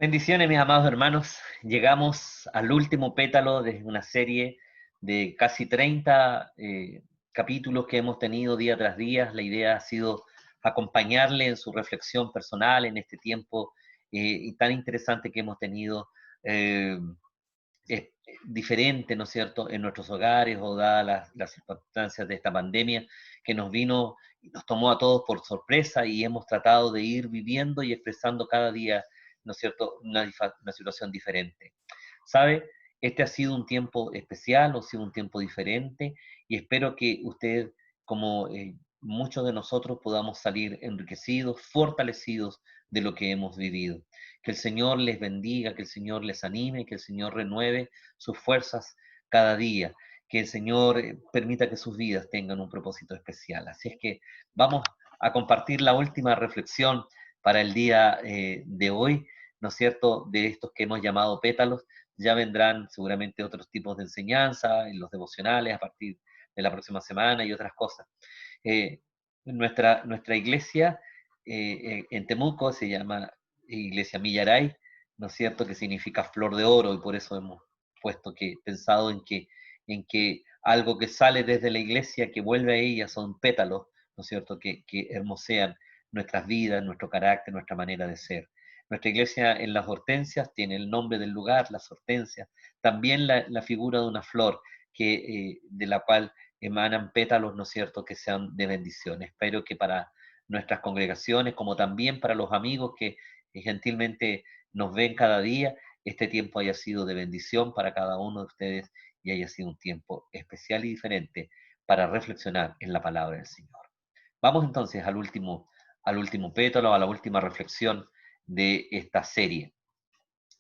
Bendiciones, mis amados hermanos. Llegamos al último pétalo de una serie de casi 30 capítulos que hemos tenido día tras día. La idea ha sido acompañarle en su reflexión personal en este tiempo tan interesante que hemos tenido, eh, diferente, ¿no es cierto?, en nuestros hogares o dadas las circunstancias de esta pandemia que nos vino y nos tomó a todos por sorpresa y hemos tratado de ir viviendo y expresando cada día, ¿no es cierto?, una situación diferente. ¿Sabe? Este ha sido un tiempo especial, ha sido un tiempo diferente y espero que usted, como muchos de nosotros, podamos salir enriquecidos, fortalecidos de lo que hemos vivido. Que el Señor les bendiga, que el Señor les anime, que el Señor renueve sus fuerzas cada día, que el Señor permita que sus vidas tengan un propósito especial. Así es que vamos a compartir la última reflexión para el día de hoy, ¿no es cierto?, de estos que hemos llamado pétalos. Ya vendrán seguramente otros tipos de enseñanza en los devocionales a partir de la próxima semana y otras cosas. Eh, nuestra iglesia en Temuco se llama Iglesia Millaray, ¿no es cierto?, que significa flor de oro, y por eso hemos pensado en que algo que sale desde la iglesia, que vuelve a ella, son pétalos, ¿no es cierto?, que hermosean nuestras vidas, nuestro carácter, nuestra manera de ser. Nuestra iglesia en Las Hortensias tiene el nombre del lugar, Las Hortensias, también la figura de una flor de la cual emanan pétalos, ¿no es cierto?, que sean de bendición. Espero que para nuestras congregaciones, como también para los amigos que gentilmente nos ven cada día, este tiempo haya sido de bendición para cada uno de ustedes y haya sido un tiempo especial y diferente para reflexionar en la palabra del Señor. Vamos entonces al último pétalo, a la última reflexión de esta serie,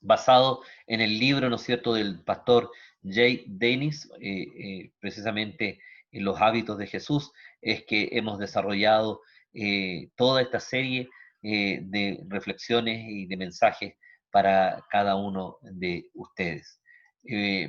basado en el libro, ¿no es cierto?, del pastor Jay Dennis, precisamente en los hábitos de Jesús, es que hemos desarrollado toda esta serie de reflexiones y de mensajes para cada uno de ustedes.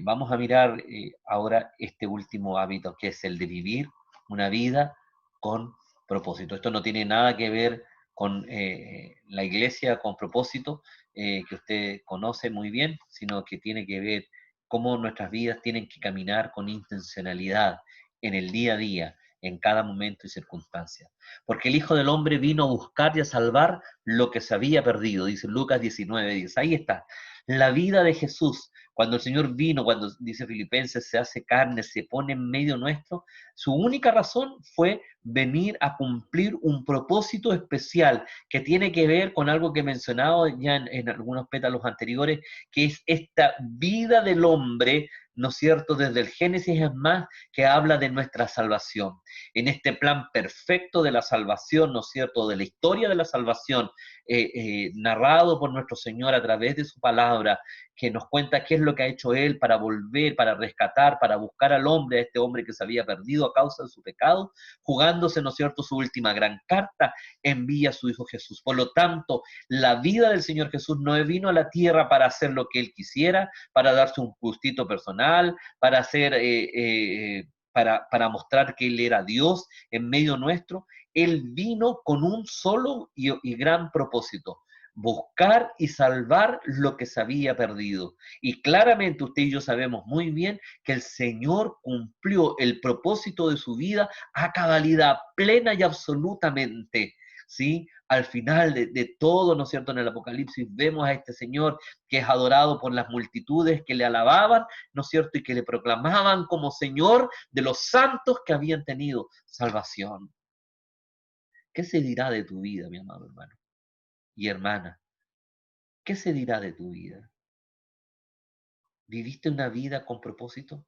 Vamos a mirar ahora este último hábito, que es el de vivir una vida con propósito. Esto no tiene nada que ver con la iglesia con propósito, que usted conoce muy bien, sino que tiene que ver cómo nuestras vidas tienen que caminar con intencionalidad en el día a día, en cada momento y circunstancia. Porque el Hijo del Hombre vino a buscar y a salvar lo que se había perdido, dice Lucas 19:10. Ahí está, la vida de Jesús. Cuando el Señor vino, cuando dice Filipenses, se hace carne, se pone en medio nuestro, su única razón fue venir a cumplir un propósito especial que tiene que ver con algo que he mencionado ya en algunos pétalos anteriores, que es esta vida del hombre, ¿no es cierto?, desde el Génesis es más, que habla de nuestra salvación. En este plan perfecto de la salvación, ¿no es cierto?, de la historia de la salvación, narrado por nuestro Señor a través de su palabra, que nos cuenta qué es lo que ha hecho Él para volver, para rescatar, para buscar al hombre, a este hombre que se había perdido a causa de su pecado, jugándose, ¿no es cierto?, su última gran carta, envía a su Hijo Jesús. Por lo tanto, la vida del Señor Jesús no vino a la tierra para hacer lo que Él quisiera, para darse un gustito personal, para hacer... para mostrar que Él era Dios en medio nuestro. Él vino con un solo y gran propósito: buscar y salvar lo que se había perdido. Y claramente usted y yo sabemos muy bien que el Señor cumplió el propósito de su vida a cabalidad, plena y absolutamente. ¿Sí? Al final de todo, ¿no es cierto?, en el Apocalipsis vemos a este Señor que es adorado por las multitudes que le alababan, ¿no es cierto?, y que le proclamaban como Señor de los santos que habían tenido salvación. ¿Qué se dirá de tu vida, mi amado hermano y hermana? ¿Qué se dirá de tu vida? ¿Viviste una vida con propósito?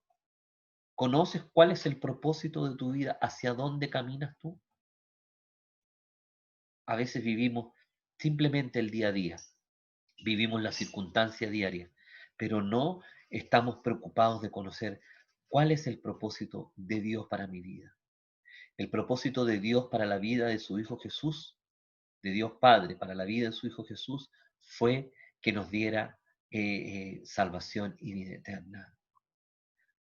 ¿Conoces cuál es el propósito de tu vida? ¿Hacia dónde caminas tú? A veces vivimos simplemente el día a día, vivimos la circunstancia diaria, pero no estamos preocupados de conocer cuál es el propósito de Dios para mi vida. El propósito de Dios para la vida de su Hijo Jesús, de Dios Padre para la vida de su Hijo Jesús, fue que nos diera salvación y vida eterna.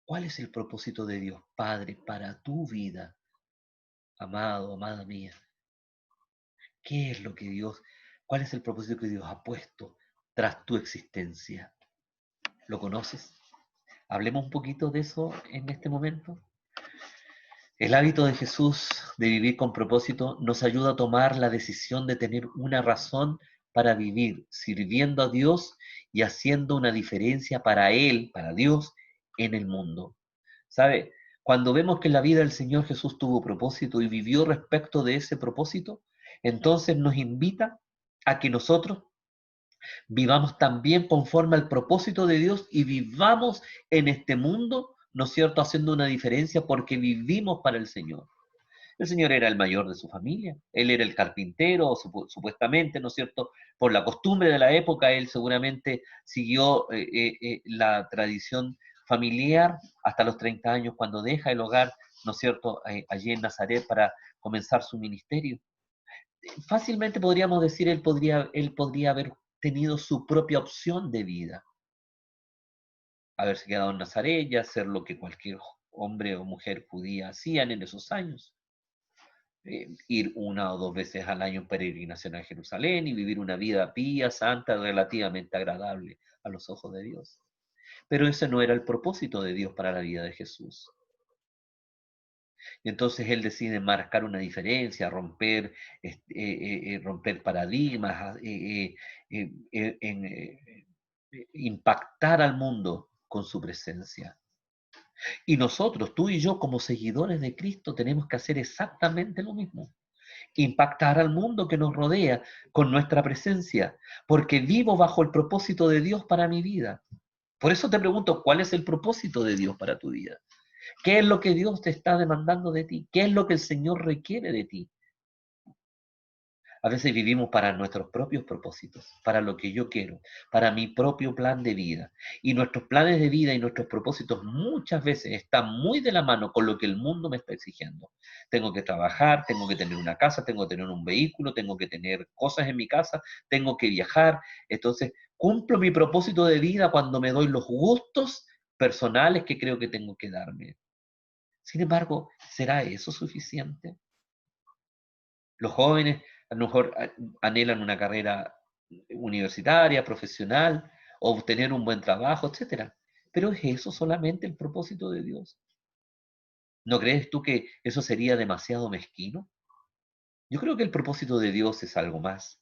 ¿Cuál es el propósito de Dios Padre para tu vida, amado, amada mía? ¿Qué es lo que Dios, cuál es el propósito que Dios ha puesto tras tu existencia. ¿Lo conoces? Hablemos un poquito de eso en este momento. El hábito de Jesús de vivir con propósito nos ayuda a tomar la decisión de tener una razón para vivir, sirviendo a Dios y haciendo una diferencia para Él, para Dios, en el mundo. ¿Sabe? Cuando vemos que en la vida del Señor Jesús tuvo propósito y vivió respecto de ese propósito, entonces nos invita a que nosotros vivamos también conforme al propósito de Dios y vivamos en este mundo, ¿no es cierto?, haciendo una diferencia porque vivimos para el Señor. El Señor era el mayor de su familia, él era el carpintero, supuestamente, ¿no es cierto? Por la costumbre de la época, él seguramente siguió la tradición familiar hasta los 30 años, cuando deja el hogar, ¿no es cierto?, allí en Nazaret para comenzar su ministerio. Fácilmente podríamos decir, él podría haber tenido su propia opción de vida, haberse quedado en Nazaret y hacer lo que cualquier hombre o mujer judía hacían en esos años. Ir una o dos veces al año en peregrinación a Jerusalén y vivir una vida pía, santa, relativamente agradable a los ojos de Dios. Pero ese no era el propósito de Dios para la vida de Jesús. Y entonces él decide marcar una diferencia, romper paradigmas, impactar al mundo con su presencia. Y nosotros, tú y yo, como seguidores de Cristo, tenemos que hacer exactamente lo mismo. Impactar al mundo que nos rodea con nuestra presencia, porque vivo bajo el propósito de Dios para mi vida. Por eso te pregunto, ¿cuál es el propósito de Dios para tu vida? ¿Qué es lo que Dios te está demandando de ti? ¿Qué es lo que el Señor requiere de ti? A veces vivimos para nuestros propios propósitos, para lo que yo quiero, para mi propio plan de vida. Y nuestros planes de vida y nuestros propósitos muchas veces están muy de la mano con lo que el mundo me está exigiendo. Tengo que trabajar, tengo que tener una casa, tengo que tener un vehículo, tengo que tener cosas en mi casa, tengo que viajar. Entonces, cumplo mi propósito de vida cuando me doy los gustos personales que creo que tengo que darme. Sin embargo, ¿será eso suficiente? Los jóvenes a lo mejor anhelan una carrera universitaria, profesional, obtener un buen trabajo, etcétera. Pero ¿es eso solamente el propósito de Dios? ¿No crees tú que eso sería demasiado mezquino? Yo creo que el propósito de Dios es algo más.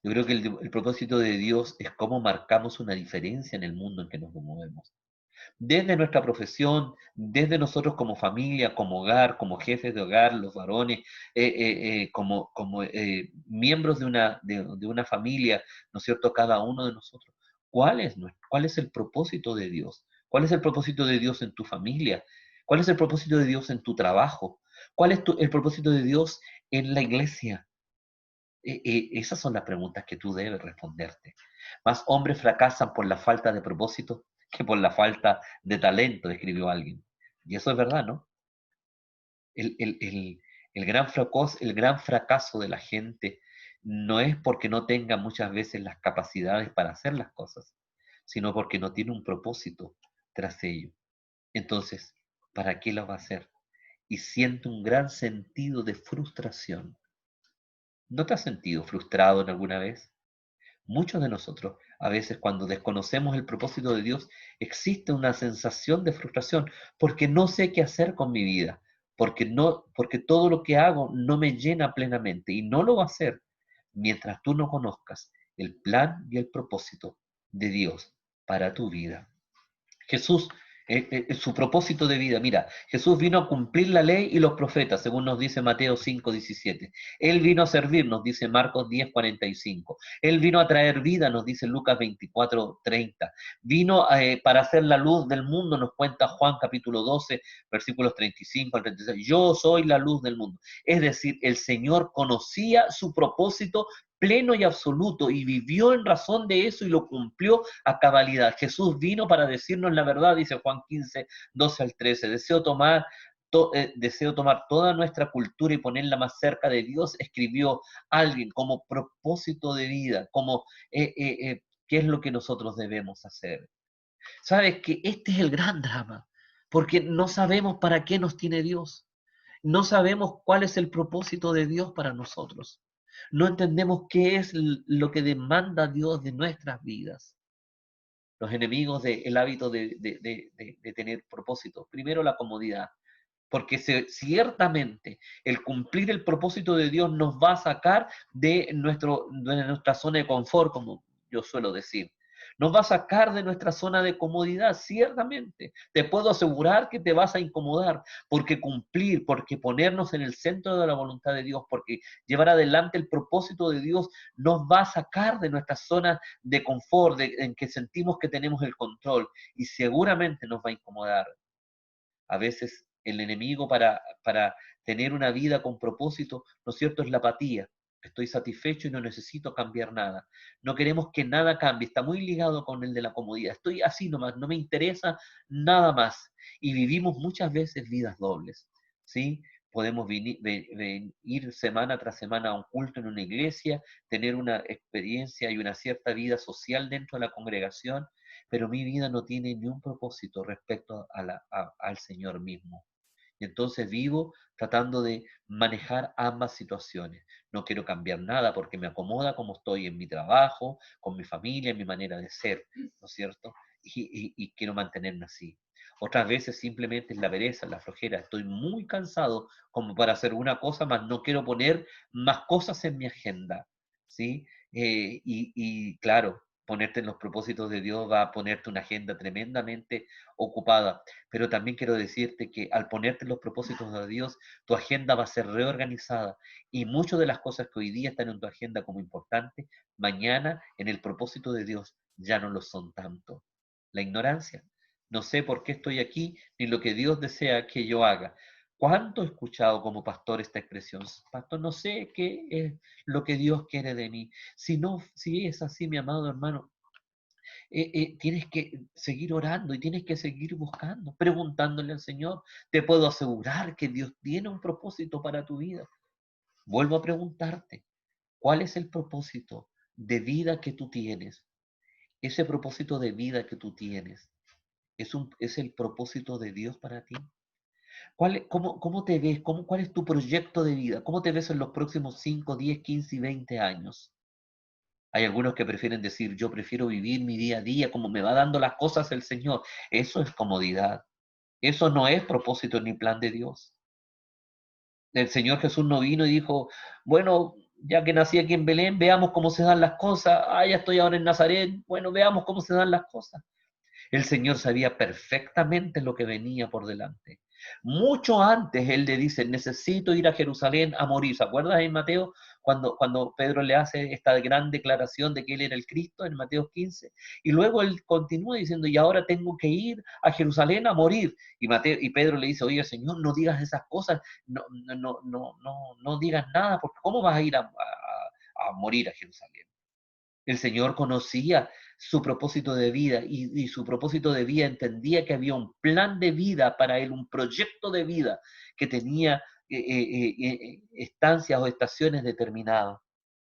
Yo creo que el propósito de Dios es cómo marcamos una diferencia en el mundo en que nos movemos. Desde nuestra profesión, desde nosotros como familia, como hogar, como jefes de hogar, los varones, como miembros de una familia, ¿no es cierto? Cada uno de nosotros. ¿Cuál es el propósito de Dios? ¿Cuál es el propósito de Dios en tu familia? ¿Cuál es el propósito de Dios en tu trabajo? ¿Cuál es el propósito de Dios en la iglesia? Esas son las preguntas que tú debes responderte. Más hombres fracasan por la falta de propósito que por la falta de talento, escribió alguien. Y eso es verdad, ¿no? El, el- el- el gran fracaso de la gente no es porque no tenga muchas veces las capacidades para hacer las cosas, sino porque no tiene un propósito tras ello. Entonces, ¿para qué lo va a hacer? Y siente un gran sentido de frustración. ¿No te has sentido frustrado en alguna vez? Muchos de nosotros, a veces cuando desconocemos el propósito de Dios, existe una sensación de frustración porque no sé qué hacer con mi vida, porque todo lo que hago no me llena plenamente y no lo va a hacer mientras tú no conozcas el plan y el propósito de Dios para tu vida. Jesús, su propósito de vida, mira, Jesús vino a cumplir la ley y los profetas, según nos dice Mateo 5:17. Él vino a servir, nos dice Marcos 10:45. Él vino a traer vida, nos dice Lucas 24:30. Vino para hacer la luz del mundo, nos cuenta Juan capítulo 12, versículos 35 al 36. Yo soy la luz del mundo. Es decir, el Señor conocía su propósito pleno y absoluto y vivió en razón de eso y lo cumplió a cabalidad. Jesús vino para decirnos la verdad, dice Juan 15, 12 al 13. Deseo tomar toda nuestra cultura y ponerla más cerca de Dios, escribió alguien como propósito de vida, como qué es lo que nosotros debemos hacer. Sabes que este es el gran drama, porque no sabemos para qué nos tiene Dios, no sabemos cuál es el propósito de Dios para nosotros. No entendemos qué es lo que demanda Dios de nuestras vidas. Los enemigos del hábito de tener propósito. Primero, la comodidad. Porque ciertamente el cumplir el propósito de Dios nos va a sacar de nuestra zona de confort, como yo suelo decir. Nos va a sacar de nuestra zona de comodidad, ciertamente. Te puedo asegurar que te vas a incomodar, porque cumplir, porque ponernos en el centro de la voluntad de Dios, porque llevar adelante el propósito de Dios nos va a sacar de nuestra zona de confort, en que sentimos que tenemos el control, y seguramente nos va a incomodar. A veces el enemigo para tener una vida con propósito, ¿no es cierto?, es la apatía. Estoy satisfecho y no necesito cambiar nada. No queremos que nada cambie. Está muy ligado con el de la comodidad. Estoy así nomás, no me interesa nada más. Y vivimos muchas veces vidas dobles, ¿sí? Podemos ir semana tras semana a un culto en una iglesia, tener una experiencia y una cierta vida social dentro de la congregación, pero mi vida no tiene ni un propósito respecto al Señor mismo. Y entonces vivo tratando de manejar ambas situaciones. No quiero cambiar nada porque me acomoda como estoy en mi trabajo, con mi familia, en mi manera de ser, ¿no es cierto? Y quiero mantenerme así. Otras veces simplemente es la pereza, la flojera. Estoy muy cansado como para hacer una cosa, más no quiero poner más cosas en mi agenda, ¿sí? Y claro, ponerte en los propósitos de Dios va a ponerte una agenda tremendamente ocupada, pero también quiero decirte que al ponerte en los propósitos de Dios, tu agenda va a ser reorganizada y muchas de las cosas que hoy día están en tu agenda como importantes, mañana en el propósito de Dios ya no lo son tanto. La ignorancia. No sé por qué estoy aquí ni lo que Dios desea que yo haga. ¿Cuánto he escuchado como pastor esta expresión? Pastor, no sé qué es lo que Dios quiere de mí. Si no, si es así, mi amado hermano, tienes que seguir orando y tienes que seguir buscando, preguntándole al Señor. Te puedo asegurar que Dios tiene un propósito para tu vida. Vuelvo a preguntarte, ¿cuál es el propósito de vida que tú tienes? Ese propósito de vida que tú tienes, ¿es el propósito de Dios para ti? ¿Cómo te ves? ¿Cuál es tu proyecto de vida? ¿Cómo te ves en los próximos 5, 10, 15 y 20 años? Hay algunos que prefieren decir, yo prefiero vivir mi día a día como me va dando las cosas el Señor. Eso es comodidad. Eso no es propósito ni plan de Dios. El Señor Jesús no vino y dijo, bueno, ya que nací aquí en Belén, veamos cómo se dan las cosas. Ah, ya estoy ahora en Nazaret. Bueno, veamos cómo se dan las cosas. El Señor sabía perfectamente lo que venía por delante. Mucho antes Él le dice, necesito ir a Jerusalén a morir. ¿Se acuerdas en Mateo cuando Pedro le hace esta gran declaración de que Él era el Cristo en Mateo 15? Y luego Él continúa diciendo, y ahora tengo que ir a Jerusalén a morir. Y Pedro le dice, oye Señor, no digas esas cosas, no digas nada, porque ¿cómo vas a ir a morir a Jerusalén? El Señor conocía su propósito de vida y su propósito de vida entendía que había un plan de vida para él, un proyecto de vida que tenía estancias o estaciones determinadas,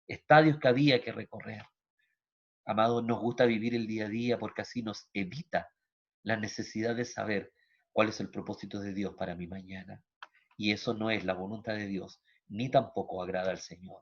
estadios que había que recorrer. Amados, nos gusta vivir el día a día porque así nos evita la necesidad de saber cuál es el propósito de Dios para mi mañana. Y eso no es la voluntad de Dios, ni tampoco agrada al Señor.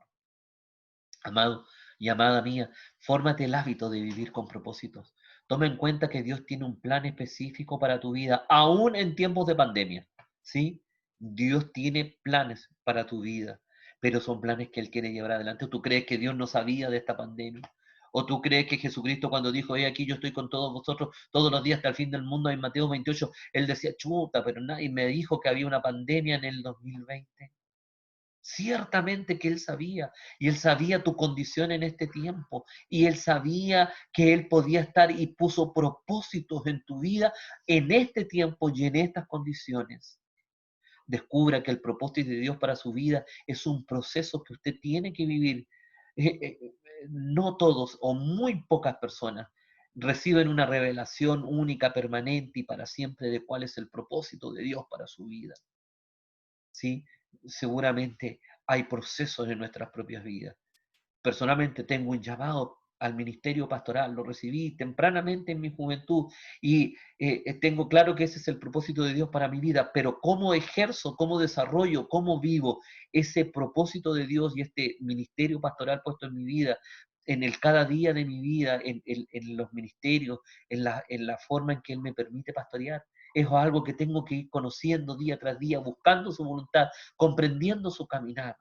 Amado y amada mía, fórmate el hábito de vivir con propósitos. Toma en cuenta que Dios tiene un plan específico para tu vida, aún en tiempos de pandemia. ¿Sí? Dios tiene planes para tu vida, pero son planes que Él quiere llevar adelante. ¿O tú crees que Dios no sabía de esta pandemia? ¿O tú crees que Jesucristo cuando dijo, he aquí yo estoy con todos vosotros todos los días hasta el fin del mundo, en Mateo 28, Él decía, chuta, pero nadie me dijo que había una pandemia en el 2020? Ciertamente que Él sabía, y Él sabía tu condición en este tiempo, y Él sabía que Él podía estar y puso propósitos en tu vida en este tiempo y en estas condiciones. Descubra que el propósito de Dios para su vida es un proceso que usted tiene que vivir. No todos o muy pocas personas reciben una revelación única, permanente y para siempre de cuál es el propósito de Dios para su vida. ¿Sí? Seguramente hay procesos en nuestras propias vidas. Personalmente tengo un llamado al ministerio pastoral, lo recibí tempranamente en mi juventud y tengo claro que ese es el propósito de Dios para mi vida, pero cómo ejerzo, cómo desarrollo, cómo vivo ese propósito de Dios y este ministerio pastoral puesto en mi vida, en el cada día de mi vida, en los ministerios, en la forma en que Él me permite pastorear. Es algo que tengo que ir conociendo día tras día, buscando su voluntad, comprendiendo su caminar.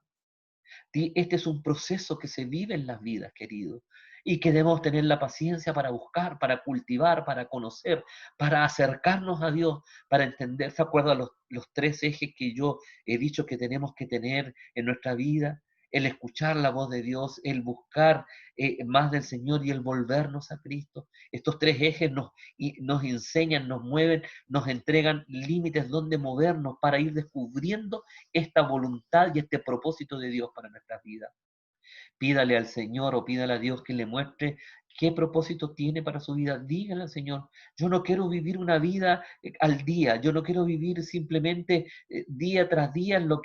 Este es un proceso que se vive en las vidas, queridos, y que debemos tener la paciencia para buscar, para cultivar, para conocer, para acercarnos a Dios, para entender. ¿Se acuerdan los tres ejes que yo he dicho que tenemos que tener en nuestra vida? El escuchar la voz de Dios, el buscar más del Señor y el volvernos a Cristo. Estos tres ejes nos enseñan, nos mueven, nos entregan límites donde movernos para ir descubriendo esta voluntad y este propósito de Dios para nuestras vidas. Pídale al Señor o pídale a Dios que le muestre qué propósito tiene para su vida. Dígale al Señor, yo no quiero vivir una vida al día, yo no quiero vivir simplemente día tras día en lo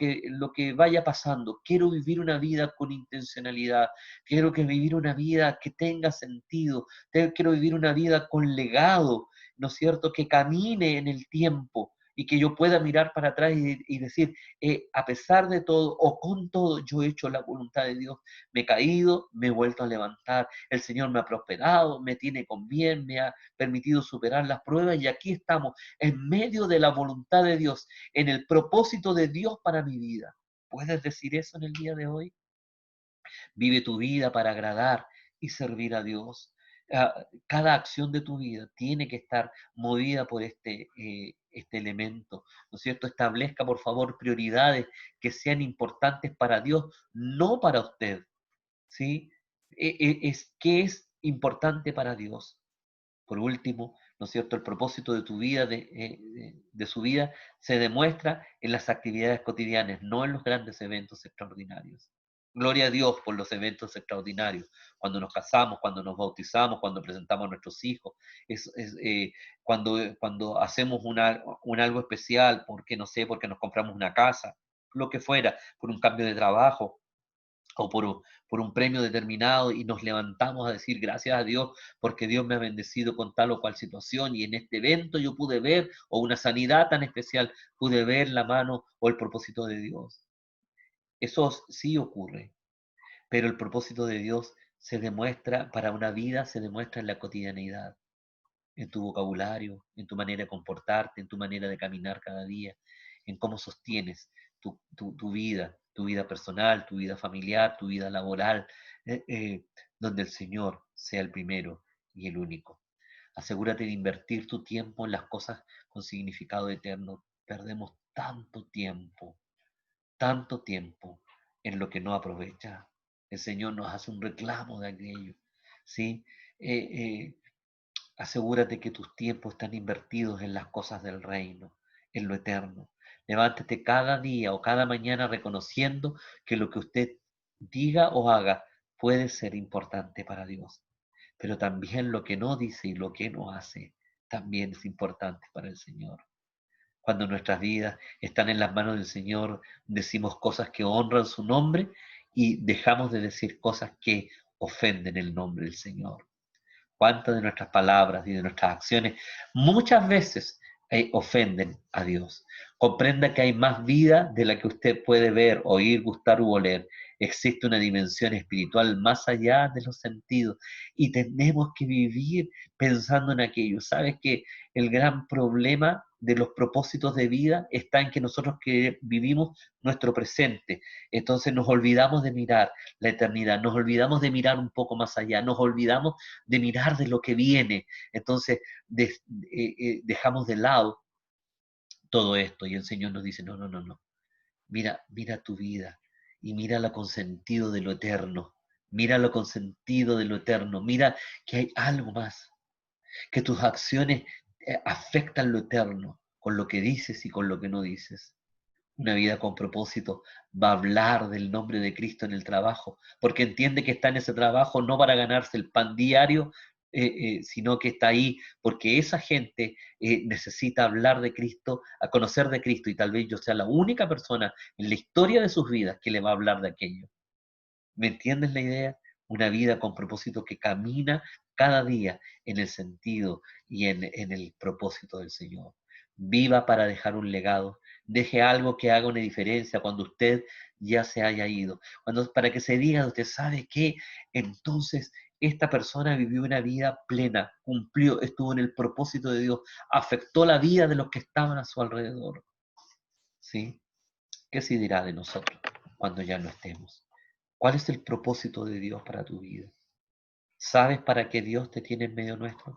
que vaya pasando. Quiero vivir una vida con intencionalidad, quiero que vivir una vida que tenga sentido, quiero vivir una vida con legado, ¿no es cierto? Que camine en el tiempo y que yo pueda mirar para atrás y decir, a pesar de todo o con todo, yo he hecho la voluntad de Dios. Me he caído, me he vuelto a levantar. El Señor me ha prosperado, me tiene con bien, me ha permitido superar las pruebas y aquí estamos, en medio de la voluntad de Dios, en el propósito de Dios para mi vida. ¿Puedes decir eso en el día de hoy? Vive tu vida para agradar y servir a Dios. Cada acción de tu vida tiene que estar movida por este elemento, ¿no es cierto? Establezca, por favor, prioridades que sean importantes para Dios, no para usted. ¿Sí? ¿Qué es importante para Dios? Por último, ¿no es cierto? El propósito de tu vida, de su vida, se demuestra en las actividades cotidianas, no en los grandes eventos extraordinarios. Gloria a Dios por los eventos extraordinarios, cuando nos casamos, cuando nos bautizamos, cuando presentamos a nuestros hijos, cuando hacemos un algo especial, porque no sé, porque nos compramos una casa, lo que fuera, por un cambio de trabajo, o por un premio determinado y nos levantamos a decir gracias a Dios porque Dios me ha bendecido con tal o cual situación y en este evento yo pude ver, o una sanidad tan especial, pude ver la mano o el propósito de Dios. Eso sí ocurre, pero el propósito de Dios se demuestra para una vida, se demuestra en la cotidianidad, en tu vocabulario, en tu manera de comportarte, en tu manera de caminar cada día, en cómo sostienes tu vida personal, tu vida familiar, tu vida laboral, eh, eh, donde el Señor sea el primero y el único. Asegúrate de invertir tu tiempo en las cosas con significado eterno. Perdemos tanto tiempo en lo que no aprovecha. El Señor nos hace un reclamo de aquello, ¿sí? Eh, eh, Asegúrate que tus tiempos están invertidos en las cosas del reino, en lo eterno. Levántate cada día o cada mañana reconociendo que lo que usted diga o haga puede ser importante para Dios, pero también lo que no dice y lo que no hace también es importante para el Señor. Cuando nuestras vidas están en las manos del Señor, decimos cosas que honran su nombre y dejamos de decir cosas que ofenden el nombre del Señor. Cuántas de nuestras palabras y de nuestras acciones muchas veces ofenden a Dios. Comprenda que hay más vida de la que usted puede ver, oír, gustar u oler. Existe una dimensión espiritual más allá de los sentidos y tenemos que vivir pensando en aquello. ¿Sabes que el gran problema de los propósitos de vida está en que nosotros que vivimos nuestro presente? Entonces nos olvidamos de mirar la eternidad, nos olvidamos de mirar un poco más allá, nos olvidamos de mirar de lo que viene. Entonces dejamos de lado todo esto y el Señor nos dice, no, no, no, no. Mira tu vida y mírala con sentido de lo eterno. Míralo con sentido de lo eterno. Mira que hay algo más, que tus acciones afectan lo eterno con lo que dices y con lo que no dices. Una vida con propósito va a hablar del nombre de Cristo en el trabajo, porque entiende que está en ese trabajo no para ganarse el pan diario, sino que está ahí porque esa gente necesita hablar de Cristo, a conocer de Cristo, y tal vez yo sea la única persona en la historia de sus vidas que le va a hablar de aquello. ¿Me entiendes la idea? una vida con propósito que camina cada día en el sentido y en el propósito del Señor. Viva para dejar un legado, deje algo que haga una diferencia cuando usted ya se haya ido, para que se diga, usted sabe que entonces esta persona vivió una vida plena, cumplió, estuvo en el propósito de Dios, afectó la vida de los que estaban a su alrededor. ¿Sí? ¿Qué se dirá de nosotros cuando ya no estemos? ¿Cuál es el propósito de Dios para tu vida? ¿Sabes para qué Dios te tiene en medio nuestro?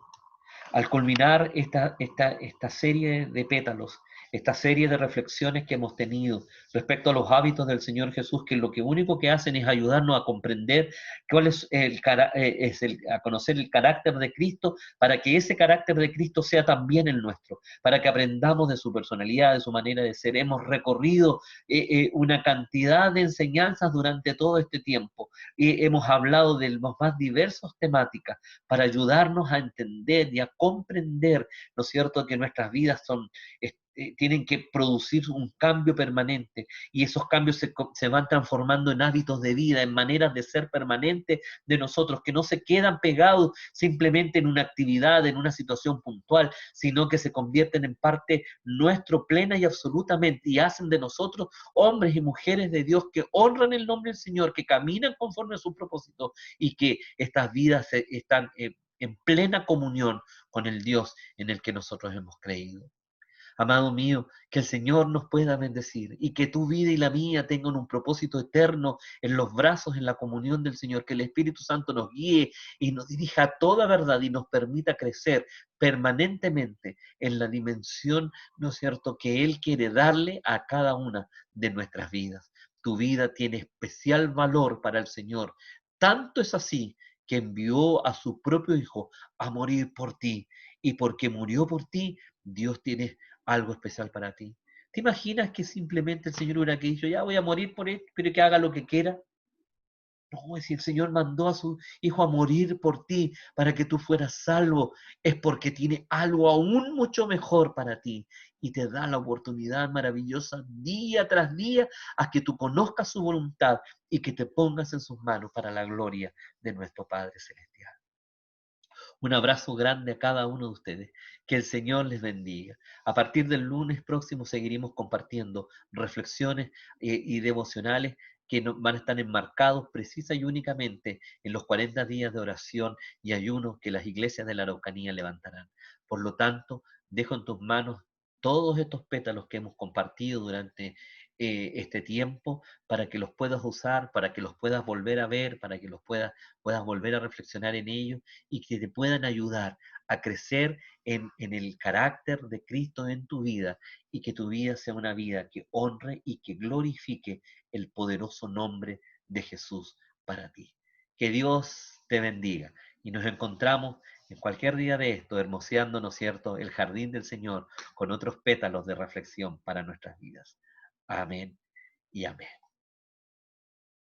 Al culminar esta serie de pétalos, esta serie de reflexiones que hemos tenido respecto a los hábitos del Señor Jesús, que lo que único que hacen es ayudarnos a comprender cuál a conocer el carácter de Cristo, para que ese carácter de Cristo sea también el nuestro, para que aprendamos de su personalidad, de su manera de ser. Hemos recorrido una cantidad de enseñanzas durante todo este tiempo y hemos hablado de las más diversas temáticas para ayudarnos a entender y a comprender, ¿no es cierto?, que nuestras vidas tienen que producir un cambio permanente y esos cambios se van transformando en hábitos de vida, en maneras de ser permanentes de nosotros, que no se quedan pegados simplemente en una actividad, en una situación puntual, sino que se convierten en parte nuestro plena y absolutamente y hacen de nosotros hombres y mujeres de Dios que honran el nombre del Señor, que caminan conforme a su propósito y que estas vidas están en plena comunión con el Dios en el que nosotros hemos creído. Amado mío, que el Señor nos pueda bendecir y que tu vida y la mía tengan un propósito eterno en los brazos, en la comunión del Señor, que el Espíritu Santo nos guíe y nos dirija a toda verdad y nos permita crecer permanentemente en la dimensión, ¿no es cierto?, que Él quiere darle a cada una de nuestras vidas. Tu vida tiene especial valor para el Señor. Tanto es así que envió a su propio Hijo a morir por ti. Y porque murió por ti, Dios tiene algo especial para ti. ¿Te imaginas que simplemente el Señor hubiera dicho, ya voy a morir por él, pero que haga lo que quiera? No, es si el Señor mandó a su Hijo a morir por ti para que tú fueras salvo, es porque tiene algo aún mucho mejor para ti y te da la oportunidad maravillosa día tras día a que tú conozcas su voluntad y que te pongas en sus manos para la gloria de nuestro Padre Celestial. Un abrazo grande a cada uno de ustedes. Que el Señor les bendiga. A partir del lunes próximo seguiremos compartiendo reflexiones y devocionales que van a estar enmarcados precisa y únicamente en los 40 días de oración y ayuno que las iglesias de la Araucanía levantarán. Por lo tanto, dejo en tus manos todos estos pétalos que hemos compartido durante este tiempo para que los puedas usar, para que los puedas volver a ver, para que puedas volver a reflexionar en ellos y que te puedan ayudar a crecer en el carácter de Cristo en tu vida y que tu vida sea una vida que honre y que glorifique el poderoso nombre de Jesús para ti. Que Dios te bendiga y nos encontramos en cualquier día de esto, hermoseando, ¿no es cierto?, el jardín del Señor con otros pétalos de reflexión para nuestras vidas. Amén y amén.